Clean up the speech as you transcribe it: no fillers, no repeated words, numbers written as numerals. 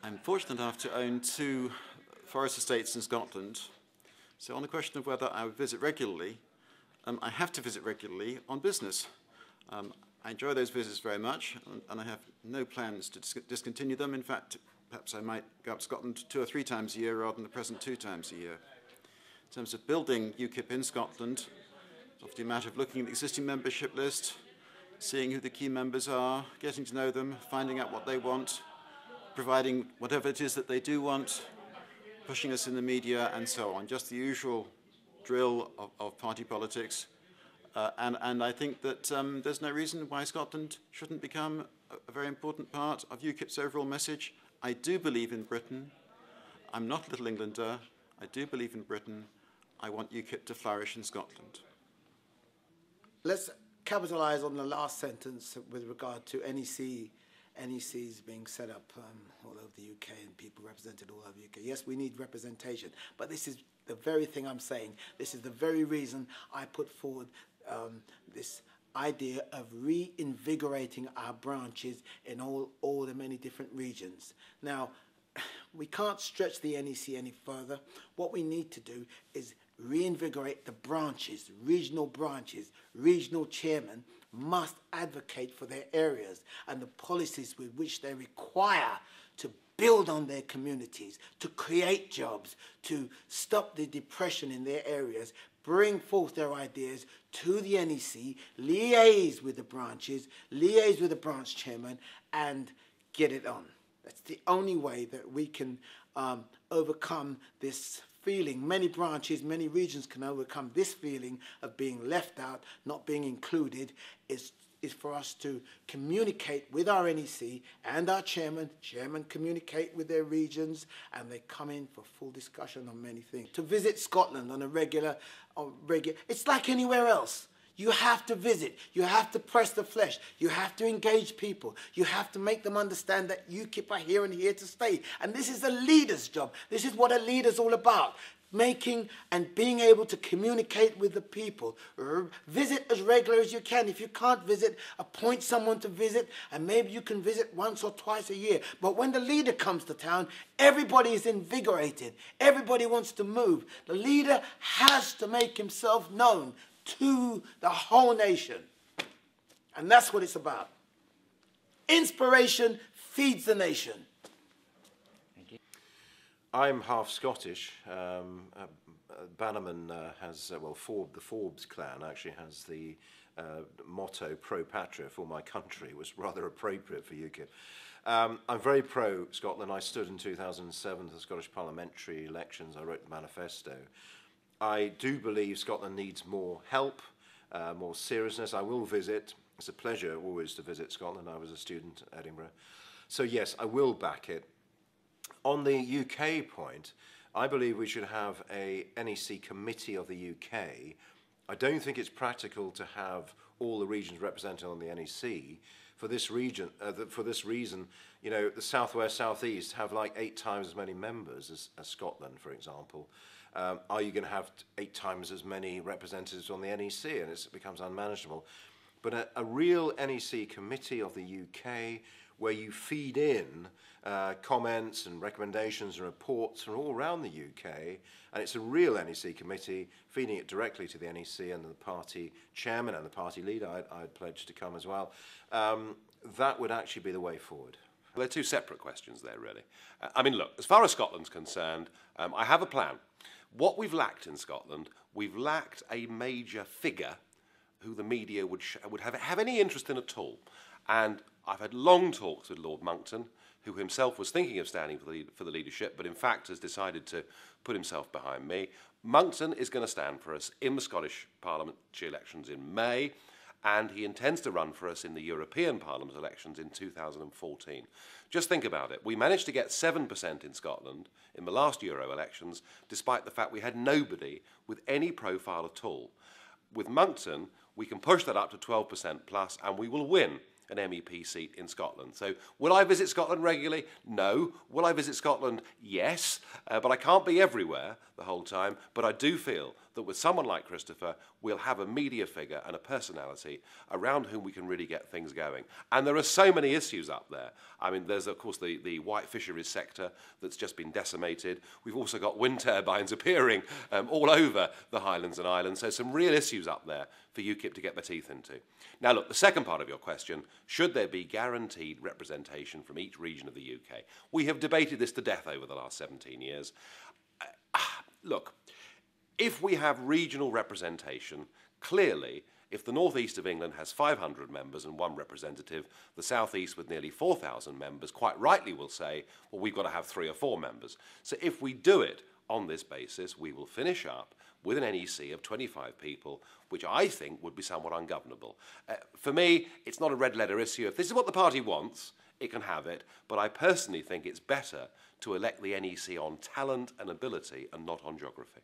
I'm fortunate enough to own 2 forest estates in Scotland. So on the question of whether I would visit regularly, I have to visit regularly on business. I enjoy those visits very much, and I have no plans to discontinue them. In fact, perhaps I might go up to Scotland 2 or 3 times a year rather than the present 2 times a year. In terms of building UKIP in Scotland, it's often a matter of looking at the existing membership list, seeing who the key members are, getting to know them, finding out what they want, providing whatever it is that they do want, pushing us in the media, and so on. Just the usual drill of party politics. And I think that there's no reason why Scotland shouldn't become a very important part of UKIP's overall message. I do believe in Britain. I'm not a Little Englander. I do believe in Britain. I want UKIP to flourish in Scotland. Let's capitalise on the last sentence with regard to NECs being set up all over the UK and people represented all over the UK. Yes, we need representation, but this is the very thing I'm saying. This is the very reason I put forward this idea of reinvigorating our branches in all the many different regions. Now, we can't stretch the NEC any further. What we need to do is reinvigorate the branches, regional chairmen must advocate for their areas and the policies with which they require to build on their communities, to create jobs, to stop the depression in their areas, bring forth their ideas to the NEC, liaise with the branches, liaise with the branch chairman, and get it on. That's the only way that we can overcome this feeling. Many branches, many regions can overcome this feeling of being left out, not being included, is for us to communicate with our NEC and our chairman communicate with their regions, and they come in for full discussion on many things. To visit Scotland on a regular, it's like anywhere else. You have to visit, you have to press the flesh, you have to engage people, you have to make them understand that UKIP are here and here to stay. And this is a leader's job. This is what a leader's all about. Making and being able to communicate with the people. Visit as regular as you can. If you can't visit, appoint someone to visit, and maybe you can visit once or twice a year. But when the leader comes to town, everybody is invigorated. Everybody wants to move. The leader has to make himself known to the whole nation. And that's what it's about. Inspiration feeds the nation. I'm half Scottish. Bannerman has, the Forbes clan actually has the motto pro patria, for my country, was rather appropriate for UKIP. I'm very pro-Scotland. I stood in 2007 to the Scottish parliamentary elections. I wrote the manifesto. I do believe Scotland needs more help, more seriousness. I will visit. It's a pleasure always to visit Scotland. I was a student at Edinburgh. So yes, I will back it. On the UK point, I believe we should have a NEC committee of the UK. I don't think it's practical to have all the regions represented on the NEC. For this reason, you know, the Southwest, Southeast have like 8 times as many members as Scotland, for example. Are you going to have 8 times as many representatives on the NEC? And it becomes unmanageable. But a real NEC committee of the UK where you feed in comments and recommendations and reports from all around the UK, and it's a real NEC committee feeding it directly to the NEC and the party chairman and the party leader. I'd pledged to come as well. That would actually be the way forward. Well, they're 2 separate questions there, really. I mean, look, as far as Scotland's concerned, I have a plan. What we've lacked in Scotland, we've lacked a major figure who the media would have any interest in at all. And I've had long talks with Lord Monckton, who himself was thinking of standing for the leadership, but in fact has decided to put himself behind me. Monckton is going to stand for us in the Scottish parliamentary elections in May, and he intends to run for us in the European Parliament elections in 2014. Just think about it. We managed to get 7% in Scotland in the last Euro elections, despite the fact we had nobody with any profile at all. With Monckton, we can push that up to 12% plus, and we will win an MEP seat in Scotland. So will I visit Scotland regularly? No. Will I visit Scotland? Yes. But I can't be everywhere the whole time. But I do feel that with someone like Christopher, we'll have a media figure and a personality around whom we can really get things going. And there are so many issues up there. I mean, there's, of course, the white fisheries sector that's just been decimated. We've also got wind turbines appearing all over the Highlands and Islands. So some real issues up there for UKIP to get their teeth into. Now, look, the second part of your question, should there be guaranteed representation from each region of the UK? We have debated this to death over the last 17 years. Look, if we have regional representation, clearly, if the northeast of England has 500 members and one representative, the southeast with nearly 4,000 members quite rightly will say, well, we've got to have 3 or 4 members. So if we do it on this basis, we will finish up with an NEC of 25 people, which I think would be somewhat ungovernable. For me, it's not a red letter issue. If this is what the party wants, it can have it, but I personally think it's better to elect the NEC on talent and ability and not on geography.